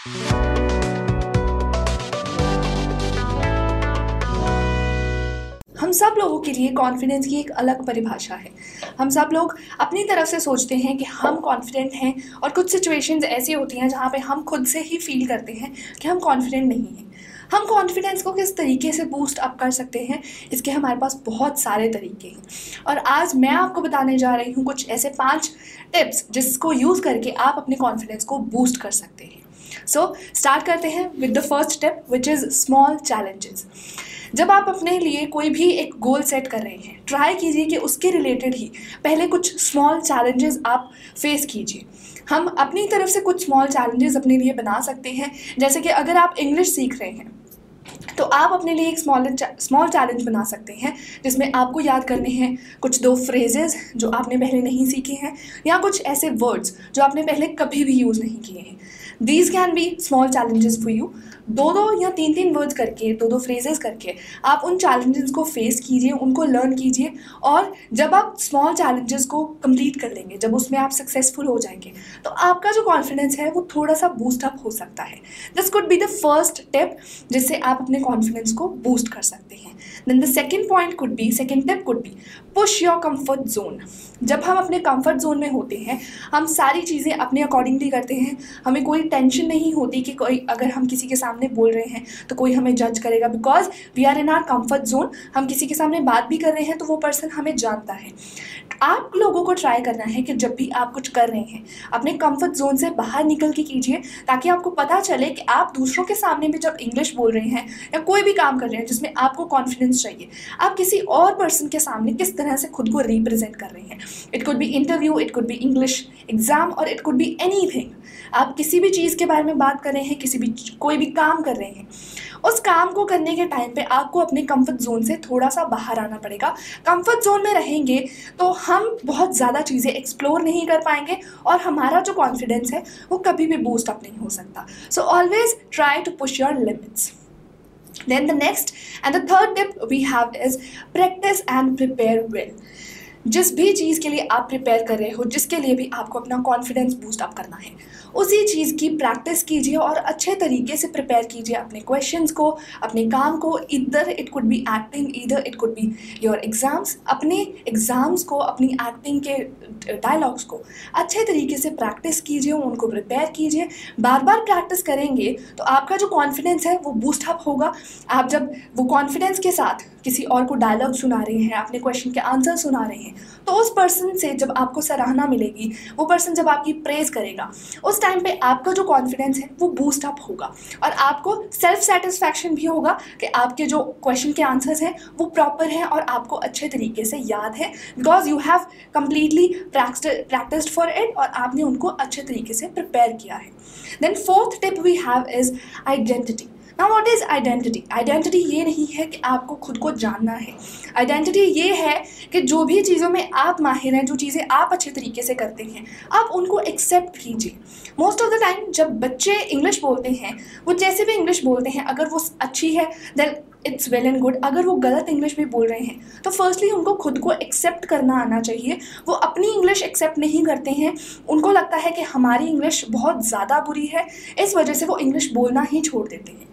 हम सब लोगों के लिए कॉन्फिडेंस की एक अलग परिभाषा है। हम सब लोग अपनी तरफ से सोचते हैं कि हम कॉन्फिडेंट हैं, और कुछ सिचुएशंस ऐसी होती हैं जहाँ पे हम खुद से ही फील करते हैं कि हम कॉन्फिडेंट नहीं हैं। हम कॉन्फिडेंस को किस तरीके से बूस्ट अप कर सकते हैं, इसके हमारे पास बहुत सारे तरीके हैं, और आज मैं आपको बताने जा रही हूँ कुछ ऐसे 5 टिप्स जिसको यूज़ करके आप अपने कॉन्फिडेंस को बूस्ट कर सकते हैं। सो स्टार्ट करते हैं with the first tip, which is small challenges. जब आप अपने लिए कोई भी एक गोल सेट कर रहे हैं, ट्राई कीजिए कि उसके रिलेटेड ही पहले कुछ स्मॉल चैलेंजेस आप फेस कीजिए। हम अपनी तरफ से कुछ स्मॉल चैलेंजेस अपने लिए बना सकते हैं, जैसे कि अगर आप इंग्लिश सीख रहे हैं तो आप अपने लिए एक स्मॉल चैलेंज बना सकते हैं, जिसमें आपको याद करने हैं कुछ 2 फ्रेजेस जो आपने पहले नहीं सीखे हैं, या कुछ ऐसे वर्ड्स जो आपने पहले कभी भी यूज़ नहीं किए हैं। These can be small challenges for you. 2 या 3 वर्ड्स करके, 2 फ्रेजेस करके आप उन चैलेंजेस को फेस कीजिए, उनको लर्न कीजिए, और जब आप स्मॉल चैलेंजेस को कंप्लीट कर लेंगे, जब उसमें आप सक्सेसफुल हो जाएंगे, तो आपका जो कॉन्फिडेंस है वो थोड़ा सा बूस्ट अप हो सकता है। This could be the first tip जिससे आप अपने कॉन्फिडेंस को बूस्ट कर सकते हैं। Then the second tip could be push your comfort zone. जब हम अपने कंफर्ट जोन में होते हैं, हम सारी चीज़ें अपने अकॉर्डिंगली करते हैं। हमें कोई टेंशन नहीं होती कि कोई अगर हम किसी के सामने बोल रहे हैं तो कोई हमें जज करेगा, because we are in our comfort zone. हम किसी के सामने बात भी कर रहे हैं तो वो पर्सन हमें जानता है। आप लोगों को ट्राई करना है कि जब भी आप कुछ कर रहे हैं, अपने कंफर्ट जोन से बाहर निकल के कीजिए, ताकि आपको पता चले कि आप दूसरों के सामने भी जब इंग्लिश बोल रहे हैं या कोई भी काम कर रहे हैं जिसमें आपको कॉन्फिडेंस चाहिए, आप किसी और पर्सन के सामने किस तरह से खुद को रिप्रेजेंट कर रहे हैं। It could be interview, it could be English exam, और इट कुड बी एनीथिंग। आप किसी भी चीज़ के बारे में बात कर रहे हैं, कोई भी काम कर रहे हैं, उस काम को करने के टाइम पे आपको अपने कंफर्ट जोन से थोड़ा सा बाहर आना पड़ेगा। कंफर्ट जोन में रहेंगे तो हम बहुत ज़्यादा चीज़ें एक्सप्लोर नहीं कर पाएंगे, और हमारा जो कॉन्फिडेंस है वो कभी भी बूस्ट अप नहीं हो सकता। So always try to push your limits. Then the next and the third tip we have is practice and prepare well. जिस भी चीज़ के लिए आप प्रिपेयर कर रहे हो, जिसके लिए भी आपको अपना कॉन्फिडेंस बूस्ट अप करना है, उसी चीज़ की प्रैक्टिस कीजिए और अच्छे तरीके से प्रिपेयर कीजिए अपने क्वेश्चंस को, अपने काम को। इधर इट कुड बी एक्टिंग, इधर it could be your exams. अपने एग्ज़ाम्स को, अपनी एक्टिंग के डायलॉग्स को अच्छे तरीके से प्रैक्टिस कीजिए, उनको प्रिपेयर कीजिए। बार बार प्रैक्टिस करेंगे तो आपका जो कॉन्फिडेंस है वो बूस्ट अप होगा। आप जब वो कॉन्फिडेंस के साथ किसी और को डायलॉग सुना रहे हैं, अपने क्वेश्चन के आंसर सुना रहे हैं, तो उस पर्सन से जब आपको सराहना मिलेगी, वो पर्सन जब आपकी प्रेज़ करेगा, उस टाइम पे आपका जो कॉन्फिडेंस है वो बूस्ट अप होगा, और आपको सेल्फ सेटिस्फैक्शन भी होगा कि आपके जो क्वेश्चन के आंसर्स हैं वो प्रॉपर हैं और आपको अच्छे तरीके से याद है, because you have completely practised for it, और आपने उनको अच्छे तरीके से प्रिपेयर किया है। Then fourth tip we have is identity. Now what is identity? Identity ये नहीं है कि आपको खुद को जानना है। आइडेंटिटी ये है कि जो भी चीज़ों में आप माहिर हैं, जो चीज़ें आप अच्छे तरीके से करते हैं, आप उनको एक्सेप्ट कीजिए। मोस्ट ऑफ द टाइम जब बच्चे इंग्लिश बोलते हैं, वो जैसे भी इंग्लिश बोलते हैं, अगर वो अच्छी है then it's well and good. अगर वो गलत इंग्लिश भी बोल रहे हैं तो फर्स्टली उनको खुद को एक्सेप्ट करना आना चाहिए। वो अपनी इंग्लिश एक्सेप्ट नहीं करते हैं, उनको लगता है कि हमारी इंग्लिश बहुत ज़्यादा बुरी है, इस वजह से वो इंग्लिश बोलना ही छोड़ देते हैं।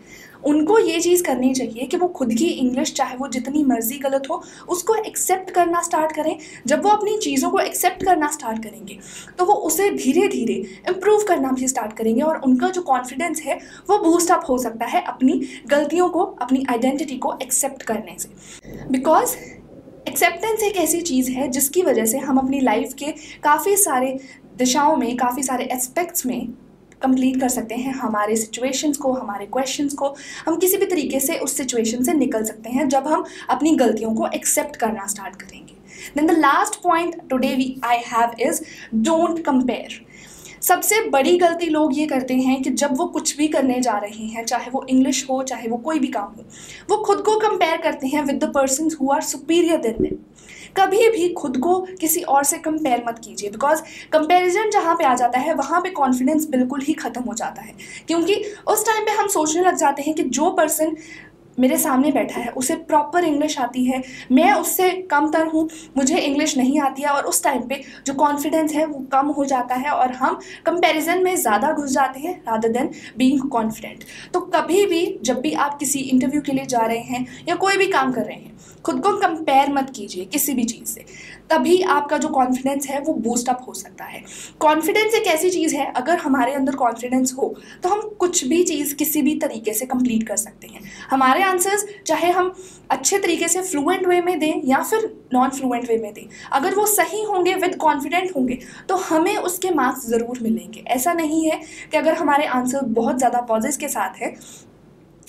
उनको ये चीज़ करनी चाहिए कि वो खुद की इंग्लिश, चाहे वो जितनी मर्जी गलत हो, उसको एक्सेप्ट करना स्टार्ट करें। जब वो अपनी चीज़ों को एक्सेप्ट करना स्टार्ट करेंगे तो वो उसे धीरे धीरे इम्प्रूव करना भी स्टार्ट करेंगे, और उनका जो कॉन्फिडेंस है वो बूस्ट अप हो सकता है अपनी गलतियों को, अपनी आइडेंटिटी को एक्सेप्ट करने से। बिकॉज एक्सेप्टेंस एक ऐसी चीज़ है जिसकी वजह से हम अपनी लाइफ के काफ़ी सारे दिशाओं में, काफ़ी सारे एस्पेक्ट्स में कंप्लीट कर सकते हैं हमारे सिचुएशंस को, हमारे क्वेश्चंस को। हम किसी भी तरीके से उस सिचुएशन से निकल सकते हैं जब हम अपनी गलतियों को एक्सेप्ट करना स्टार्ट करेंगे। Then the last point today I have is don't compare. सबसे बड़ी गलती लोग ये करते हैं कि जब वो कुछ भी करने जा रहे हैं, चाहे वो इंग्लिश हो, चाहे वो कोई भी काम हो, वो खुद को कंपेयर करते हैं with the persons who are superior than them. कभी भी खुद को किसी और से कंपेयर मत कीजिए, बिकॉज कंपैरिजन जहाँ पे आ जाता है वहाँ पे कॉन्फिडेंस बिल्कुल ही ख़त्म हो जाता है, क्योंकि उस टाइम पे हम सोचने लग जाते हैं कि जो पर्सन मेरे सामने बैठा है उसे प्रॉपर इंग्लिश आती है, मैं उससे कमतर हूँ, मुझे इंग्लिश नहीं आती है, और उस टाइम पे जो कॉन्फिडेंस है वो कम हो जाता है और हम कंपैरिजन में ज़्यादा घुस जाते हैं रादर देन बीइंग कॉन्फिडेंट। तो कभी भी जब भी आप किसी इंटरव्यू के लिए जा रहे हैं या कोई भी काम कर रहे हैं, खुद को कंपेयर मत कीजिए किसी भी चीज़ से, तभी आपका जो कॉन्फिडेंस है वो बूस्ट अप हो सकता है। कॉन्फिडेंस एक ऐसी चीज़ है, अगर हमारे अंदर कॉन्फिडेंस हो तो हम कुछ भी चीज़ किसी भी तरीके से कंप्लीट कर सकते हैं। हमारे आंसर्स चाहे हम अच्छे तरीके से फ्लुएंट वे में दें या फिर नॉन फ्लुएंट वे में दें, अगर वो सही होंगे, विद कॉन्फिडेंट होंगे, तो हमें उसके मार्क्स ज़रूर मिलेंगे। ऐसा नहीं है कि अगर हमारे आंसर बहुत ज़्यादा पॉजेस के साथ है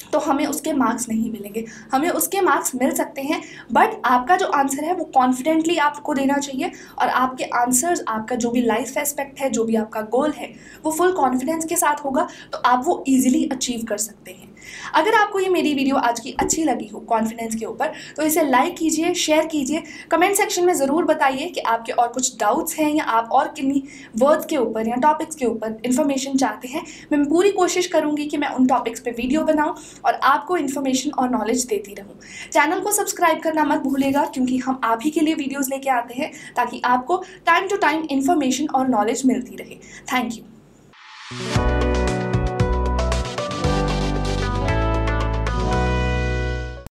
तो हमें उसके मार्क्स नहीं मिलेंगे, हमें उसके मार्क्स मिल सकते हैं, बट आपका जो आंसर है वो कॉन्फिडेंटली आपको देना चाहिए, और आपके आंसर्स, आपका जो भी लाइफ एस्पेक्ट है, जो भी आपका गोल है, वो फुल कॉन्फिडेंस के साथ होगा, तो आप वो ईजिली अचीव कर सकते हैं। अगर आपको ये मेरी वीडियो आज की अच्छी लगी हो कॉन्फिडेंस के ऊपर, तो इसे लाइक कीजिए, शेयर कीजिए, कमेंट सेक्शन में ज़रूर बताइए कि आपके और कुछ डाउट्स हैं या आप और किन्हीं वर्ड्स के ऊपर या टॉपिक्स के ऊपर इन्फॉर्मेशन चाहते हैं। मैं पूरी कोशिश करूँगी कि मैं उन टॉपिक्स पे वीडियो बनाऊँ और आपको इन्फॉर्मेशन और नॉलेज देती रहूँ। चैनल को सब्सक्राइब करना मत भूलिएगा, क्योंकि हम आप ही के लिए वीडियोज़ लेके आते हैं ताकि आपको टाइम टू टाइम इन्फॉर्मेशन और नॉलेज मिलती रहे। Thank you.